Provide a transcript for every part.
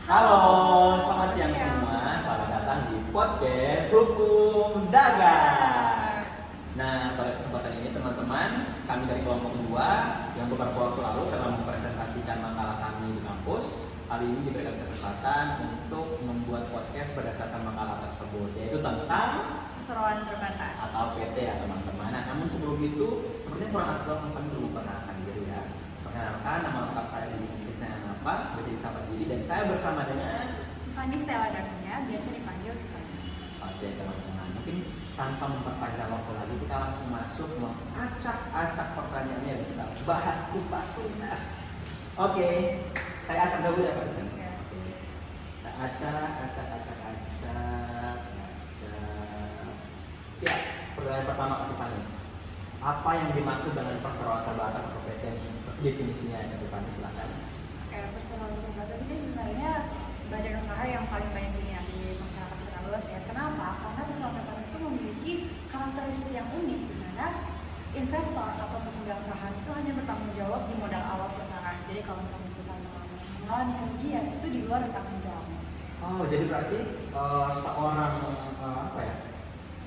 Halo, selamat siang semua. Selamat datang di podcast Hukum Dagang. Nah, pada kesempatan ini teman-teman, kami dari kelompok 2 yang beberapa waktu lalu telah mempresentasikan makalah kami di kampus. Kali ini diberikan kesempatan untuk membuat podcast berdasarkan makalah tersebut, yaitu tentang Perseroan Terbatas atau PT ya teman-teman. Nah, namun sebelum itu, sepertinya kurang afdol kami dulu perkenalkan diri ya. Perkenalkan, nama lengkap saya di bisnisnya apa, berarti disapa diri, dan saya bersama dengan Tiffany Stella Darmia, biasa dipanggil Tiffany. Oke teman-teman, mungkin tanpa memperpanjang waktu lagi kita langsung masuk mengacak-acak pertanyaannya dan kita bahas kupas-kupas. Oke, saya acak dulu ya Pak. Kita acak. Ya, pertanyaan pertama Pak Tiffany. Apa yang dimaksud dengan perseroan terbatas atau PT? Definisinya Pak Tiffany, silakan. Perseroan Terbatas ini sebenarnya badan usaha yang paling banyak diminati masyarakat secara luas ya. Kenapa? Karena perseroan terbatas itu memiliki karakteristik yang unik, di mana investor atau pemegang saham itu hanya bertanggung jawab di modal awal perusahaan. Jadi kalau misalnya perusahaan mengalami kerugian, itu di luar tanggung jawabnya. Oh, jadi berarti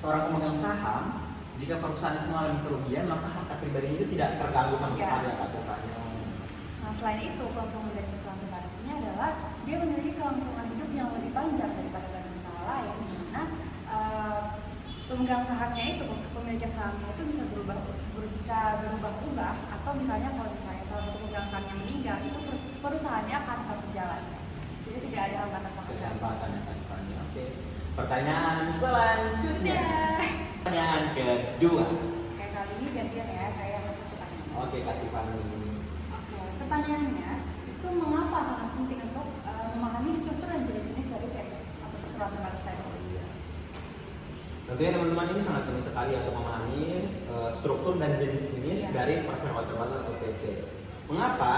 seorang pemegang saham, jika perusahaan itu mengalami kerugian, maka harta pribadinya itu tidak terganggu sama sekali ya Pak Tiffany. Nah, selain itu, keuntungan dari perseroan terbatas ini adalah dia memiliki kelangsungan hidup yang lebih panjang daripada badan usaha lain, di mana pemegang sahamnya itu, pemilikan sahamnya itu bisa berubah-ubah, atau misalnya kalau misalnya salah satu pemegang sahamnya meninggal, itu perusahaannya akan tetap berjalan. Jadi tidak ada hambatan sama sekali. Oke. Pertanyaan selanjutnya. Pertanyaan kedua. Oke, kali ini gantian ya, saya yang masuk pertanyaan. Oke, Kak Tiffany. Oke, pertanyaannya itu mengapa sangat penting untuk memahami struktur dan jenis-jenis dari PT atau perseroan terbatas tadi? Tentunya teman-teman ini sangat penting sekali untuk memahami struktur dan jenis-jenis dari perseroan terbatas atau PT. Mengapa?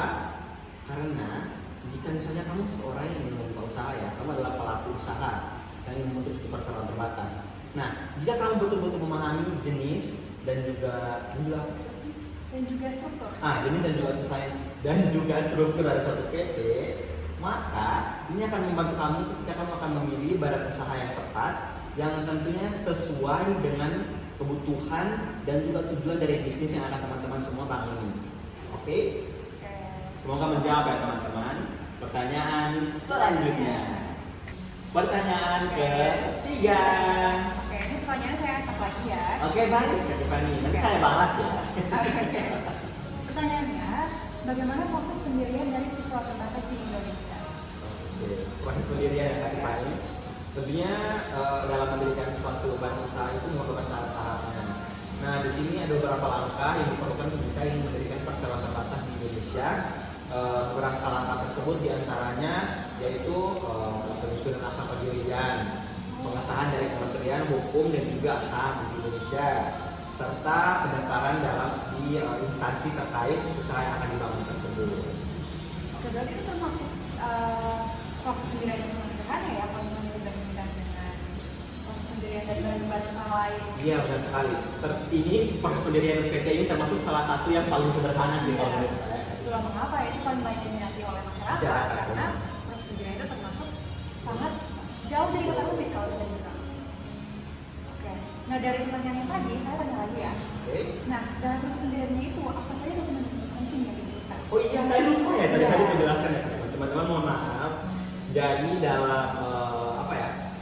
Karena jika misalnya kamu seorang yang ingin membuka usaha ya, kamu adalah pelaku usaha yang ingin membentuk suatu perseroan terbatas. Nah, jika kamu betul-betul memahami jenis dan juga struktur. Dan juga struktur dari suatu PT, maka ini akan membantu kamu ketika kamu akan memilih badan usaha yang tepat, yang tentunya sesuai dengan kebutuhan dan juga tujuan dari bisnis yang akan teman-teman semua bangkit. Oke? Semoga menjawab ya teman-teman. Pertanyaan selanjutnya. Pertanyaan ketiga. Oke, ini pertanyaannya saya acak lagi ya. Oke, baik Kak Tiffany. Nanti saya balas ya. Oke. Pertanyaannya, bagaimana proses pendirian dari perseroan terbatas di Indonesia? Oke, proses pendirian ya Kak Tiffany. Tentunya dalam mendirikan suatu badan usaha itu memerlukan tahap-tahapnya. Nah, di sini ada beberapa langkah yang diperlukan jika ingin mendirikan perseroan terbatas di Indonesia. Beberapa langkah tersebut diantaranya yaitu penyusunan akta pendirian, pengesahan dari Kementerian Hukum dan juga HAM di Indonesia, serta pendaftaran di instansi terkait usaha yang akan dibangun tersebut. Oke, berarti itu termasuk proses pendirian yang sangat sederhana ya, kalau misalnya dibandingkan dengan proses pendirian dari badan usaha lain. Iya, benar sekali. Ini proses pendirian PT ini termasuk salah satu yang paling sederhana sih kalau menurut saya. Itulah mengapa ini paling banyak diminati oleh masyarakat, karena proses pendirian itu termasuk sangat jauh dari kata rumit kalau bisa dibilang. Oke, nah dari pertanyaan yang tadi saya tanya lagi ya. Oke. Nah, dalam proses pendiriannya itu apa saja dokumen penting yang dibutuhkan? Oh iya, saya lupa ya tadi saya menjelaskan ya teman-teman, mohon maaf. Jadi dalam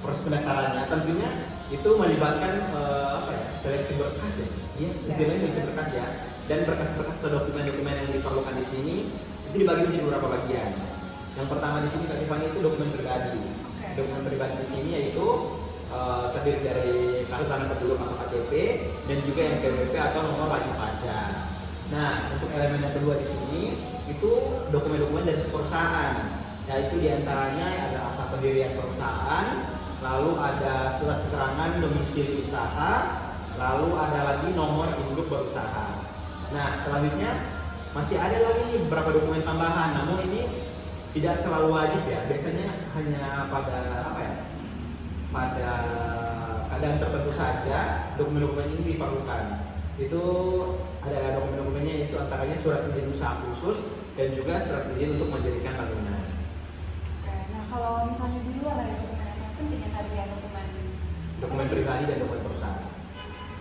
proses pendaftarannya tentunya itu melibatkan seleksi berkas ya. Iya, istilahnya seleksi berkas ya. Dan berkas-berkas atau dokumen-dokumen yang diperlukan di sini itu dibagi menjadi beberapa bagian. Yang pertama di sini Kak Tiffany itu dokumen pribadi. Okay. Dokumen pribadi di sini yaitu terdiri dari kartu tanda penduduk atau KTP dan juga NPWP atau nomor wajib pajak. Nah, untuk elemen yang kedua di sini itu dokumen-dokumen dari perusahaan, yaitu diantaranya ada akta pendirian perusahaan, lalu ada surat keterangan domisili usaha, lalu ada lagi nomor induk berusaha. Nah, selanjutnya masih ada lagi nih beberapa dokumen tambahan, namun ini tidak selalu wajib ya. Biasanya hanya pada pada keadaan tertentu saja dokumen-dokumen ini diperlukan. Itu ada dokumen-dokumennya, itu antaranya surat izin usaha khusus dan juga surat izin untuk mendirikan bangunan. Oke, nah kalau tadi ya Dokumen pribadi dan dokumen perusahaan.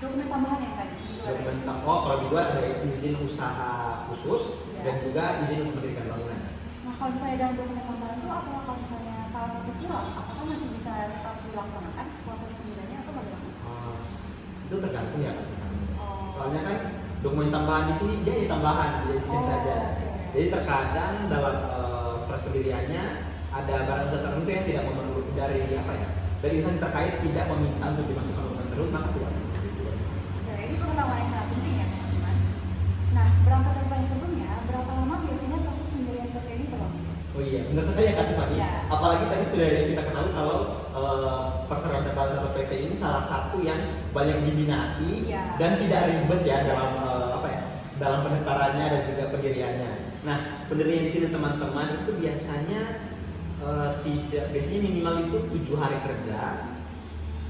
dokumen tambahan yang tadi. Kalau di luar ada izin usaha khusus Ya. dan juga izin untuk mendirikan bangunan. Nah kalau misalnya dalam dokumen tambahan itu apakah kalau misalnya salah satu pulang, apakah masih bisa tetap dilaksanakan proses pendiriannya atau bagaimana? Itu tergantung ya Kak Tiffany. Oh. Soalnya kan dokumen tambahan di sini dia hanya tambahan, tidak desain saja. Oke. Jadi terkadang dalam proses pendiriannya ada barang jasa tertentu yang tidak memerlukan dari instansi terkait tidak meminta untuk dimasukkan dokumen tersebut, maka tidak perlu. Oke, ini pengetahuan yang sangat penting ya teman-teman. Nah, berangkat dari pertanyaan sebelumnya, berapa lama biasanya proses pendirian PT ini berlangsung? Oh iya, benar sekali ya Kak Tiffany. Iya. Apalagi tadi sudah kita ketahui kalau perseroan terbatas atau PT ini salah satu yang banyak diminati Iya. dan tidak ribet ya dalam dalam pendaftarannya dan juga pendiriannya. Nah, pendirian di sini teman-teman itu biasanya biasanya minimal itu 7 hari kerja.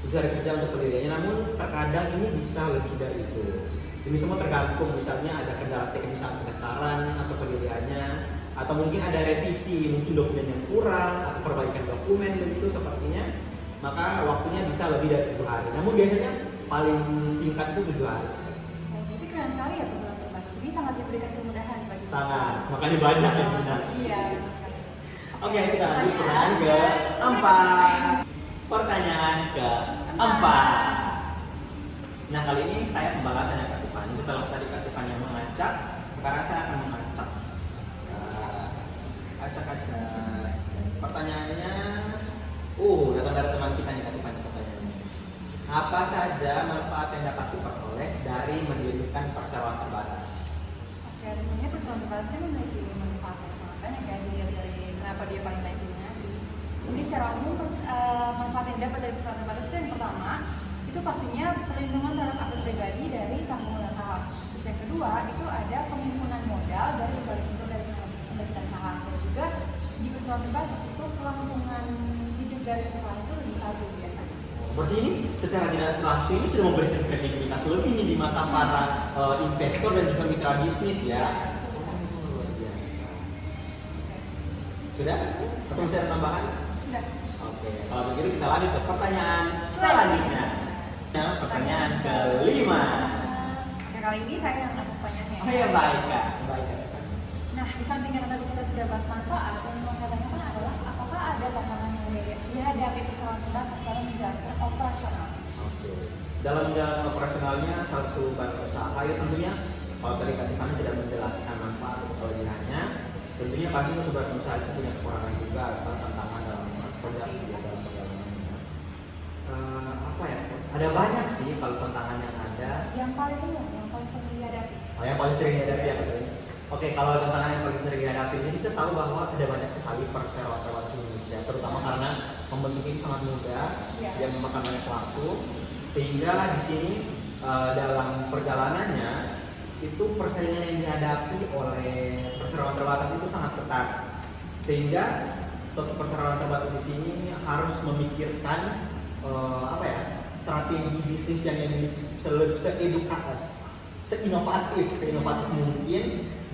7 hari kerja untuk pendiriannya, namun terkadang ini bisa lebih dari itu. Ini semua tergantung, misalnya ada kendala teknis saat pendaftaran atau pendiriannya, atau mungkin ada revisi, mungkin dokumen yang kurang atau perbaikan dokumen begitu sepertinya, maka waktunya bisa lebih dari 7 hari. Namun biasanya paling singkat itu 7 hari. Oh, jadi keren sekali ya perseroan terbatas. Ini sangat diberikan kemudahan bagi Sangat, makanya banyak yang minat. Iya, benar sekali. Oke, kita lanjut pertanyaan keempat. Pertanyaan keempat. Nah, kali ini saya pembahasannya Kak Tiffany. Setelah tadi Kak Tiffany yang mengacak, sekarang saya akan mengacak. Acak-acak. Pertanyaannya, datang dari teman kita nih Kak Tiffany pertanyaannya. Apa saja manfaat yang dapat diperoleh dari mendirikan perseroan terbatas? Oke, tentunya perseroan terbatas kan memiliki manfaat yang sangat banyak ya, dilihat dari kenapa dia paling baik diminati. Jadi secara umum manfaat yang dapat dari perseroan terbatas itu yang pertama, itu pastinya perlindungan terhadap aset pribadi dari sang pengguna saham. Terus yang kedua, itu ada penghimpunan modal dari berbagai sumber dari penerbitan saham, dan juga di perseroan terbatas itu kelangsungan hidup dari perusahaan itu lebih stabil biasanya. Berarti ini secara tidak langsung ini sudah memberikan kredibilitas lebih nih di mata para investor dan juga mitra bisnis ya. Luar biasa. Sudah? Atau masih ada tambahan? Sudah. Oke, kalau begitu kita lanjut ke pertanyaan selanjutnya. Pertanyaan kelima. Oke, kali ini saya yang masuk pertanyaannya. Oh ya, baik Kak. Baik Kak. Nah, di samping yang tadi kita sudah bahas manfaat, yang mau saya tanyakan adalah apakah ada tantangan yang dihadapi perseroan terbatas dalam menjalankan operasional? Oke. Dalam menjalankan operasionalnya satu badan usaha ya tentunya kalau tadi Kak Tiffany sudah menjelaskan manfaat atau kelebihannya, tentunya pasti satu badan usaha itu punya kekurangan juga atau tantangan dalam perjalanannya. Ada banyak sih kalau tantangan yang ada. Yang paling umum, yang paling sering dihadapi. Yang paling sering dihadapi ya katanya. Oke, kalau tantangan yang paling sering dihadapi ini kita tahu bahwa ada banyak sekali perseroan terbatas Indonesia, terutama karena membentuk ini sangat mudah, yang memakan banyak waktu, sehingga di sini dalam perjalanannya itu persaingan yang dihadapi oleh perseroan terbatas itu sangat ketat, sehingga suatu perseroan terbatas di sini harus memikirkan strategi bisnis yang seinovatif mungkin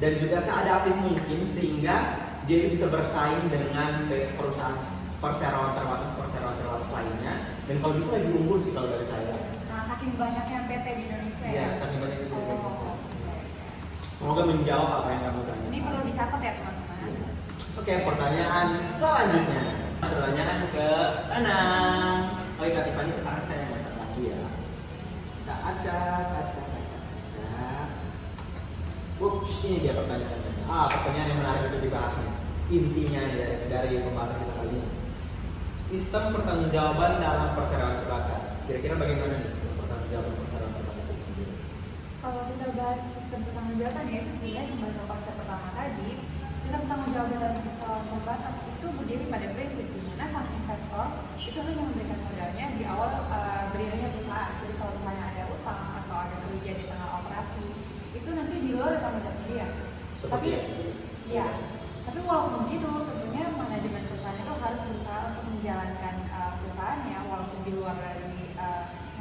dan juga seadaptif mungkin sehingga dia bisa bersaing dengan perusahaan perseroan terbatas lainnya, dan kalau bisa lebih unggul sih kalau dari saya. Nah, saking banyaknya PT di Indonesia ya. Ya, saking banyak itu. Oke. Semoga menjawab apa yang kamu tanya. Ini perlu dicatat ya teman-teman. Oke, pertanyaan selanjutnya. Pertanyaan ke-6. Oke, Kak Tiffany, sekarang saya yang baca lagi ya. Kita acak. Ups, ini dia pertanyaannya. Pertanyaan yang menarik untuk dibahas nih. Intinya dari pembahasan kita kali ini. Sistem pertanggungjawaban dalam perseroan terbatas. Kira-kira bagaimana nih sistem pertanggungjawaban perseroan terbatas itu sendiri? Kalau kita bahas sistem pertanggungjawaban ya, itu sebenarnya kembali ke konsep pertama tadi. Sistem pertanggungjawaban dalam perseroan terbatas itu berdiri pada prinsip di mana sang investor itu hanya memberikan modalnya di awal berdirinya perusahaan. Jadi kalau misalnya ada utang atau ada kerugian di tengah operasi, itu nanti di luar tanggung jawab dia. Seperti Iya. Tapi walaupun begitu, tentunya manajemen perusahaan itu harus berusaha untuk menjalankan perusahaannya walaupun di luar dari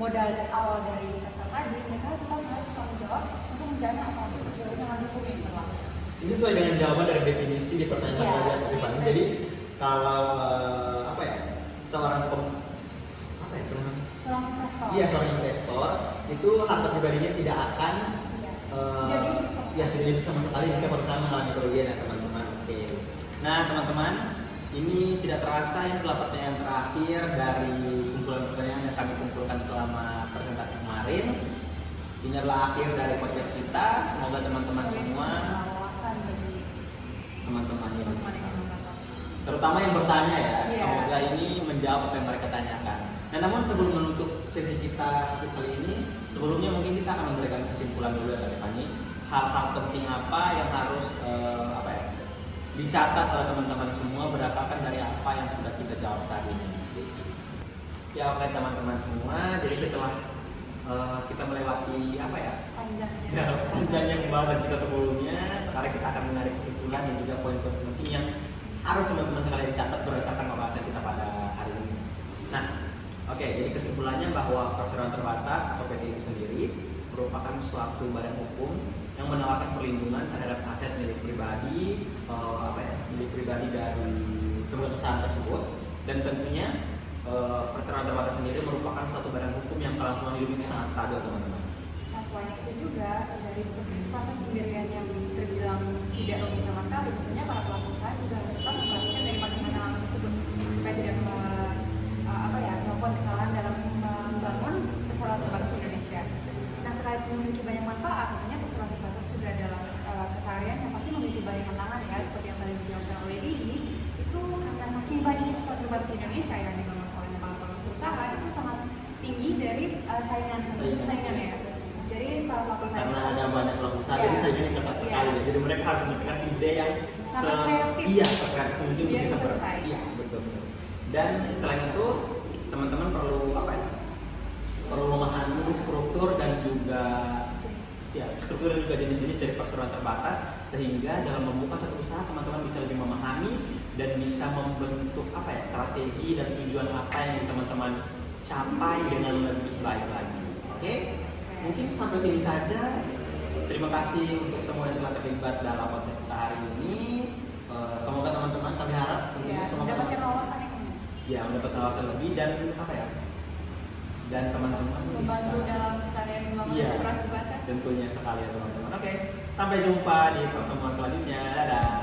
modal awal dari investor tadi, mereka tetap harus bertanggung jawab untuk menjalankan operasi sesuai dengan hukum yang berlaku. Ini sesuai dengan jawaban dari definisi di pertanyaan tadi Kak Tiffany. Jadi kalau seorang ya pernah? Seorang investor. Iya, seorang investor itu harta pribadinya tidak akan Tidak diisi sama ya tidak diisi sama sekali jika perusahaan mengalami kerugian ya teman-teman. Oke. Nah teman-teman, ini tidak terasa ini telah pertanyaan terakhir dari kumpulan pertanyaan yang kami kumpulkan selama presentasi kemarin. Ini adalah akhir dari podcast kita. Semoga teman-teman semua, wawasan bagi teman-teman yang teman-teman yang menonton. terutama yang bertanya ya, Iya. semoga ini menjawab apa yang mereka tanyakan. Nah, namun sebelum menutup sesi kita kali ini, sebelumnya mungkin kita akan memberikan kesimpulan dulu ya Kak Tiffany. Hal-hal penting apa yang harus dicatat oleh teman-teman semua berdasarkan dari apa yang sudah kita jawab tadi. Ya oke teman-teman semua, jadi setelah kita melewati Panjangnya. ya, panjangnya pembahasan kita sebelumnya, sekarang kita akan menarik kesimpulan dan juga poin-poin penting yang harus teman-teman sekalian catat berdasarkan pembahasan kita pada hari ini. Nah, oke, jadi kesimpulannya bahwa perseroan terbatas atau PT itu sendiri merupakan suatu badan hukum yang menawarkan perlindungan terhadap aset milik pribadi, milik pribadi dari tempat usaha tersebut, dan tentunya perseroan terbatas sendiri merupakan suatu badan hukum yang kelangsungan hidup itu sangat stabil teman-teman. Nah selain itu juga dari proses pendirian yang terbilang tidak rumit sama sekali, tentunya para pelaku usaha juga tetap memperhatikan dari masing-masing alat tersebut supaya tidak melakukan kesalahan dalam membangun perseroan terbatas di Indonesia. Nah selain memiliki banyak manfaat, tentunya perseroan terbatas juga dalam keseharian yang pasti memiliki banyak tantangan ya, seperti yang tadi dijelaskan oleh Didi. Itu karena saking banyaknya perseroan terbatas di Indonesia yang dibangun oleh para pelaku usaha itu sangat tinggi dari saingan ya. Jadi para pelaku usaha Karena ada banyak pelaku usaha, jadi saingannya ketat sekali. Iya. Jadi mereka harus menemukan ide yang Sangat kreatif. iya, sekreatif mungkin Biar bisa selesai. Iya, betul. Dan selain itu, teman-teman perlu perlu memahami struktur dan juga struktur dan juga jenis-jenis dari perseroan terbatas, sehingga dalam membuka satu usaha teman-teman bisa lebih memahami dan bisa membentuk strategi dan tujuan apa yang teman-teman capai dengan lebih baik lagi. Oke? Mungkin sampai sini saja. Terima kasih untuk semua yang telah terlibat dalam podcast kita hari ini. Semoga teman-teman, kami harap tentunya semoga mendapatkan wawasan yang mendapatkan wawasan lebih dan dan teman-teman membantu bisa dalam keseharian membangun perseroan terbatas. tentunya sekali ya teman-teman. Oke, sampai jumpa di pertemuan selanjutnya. Dadah.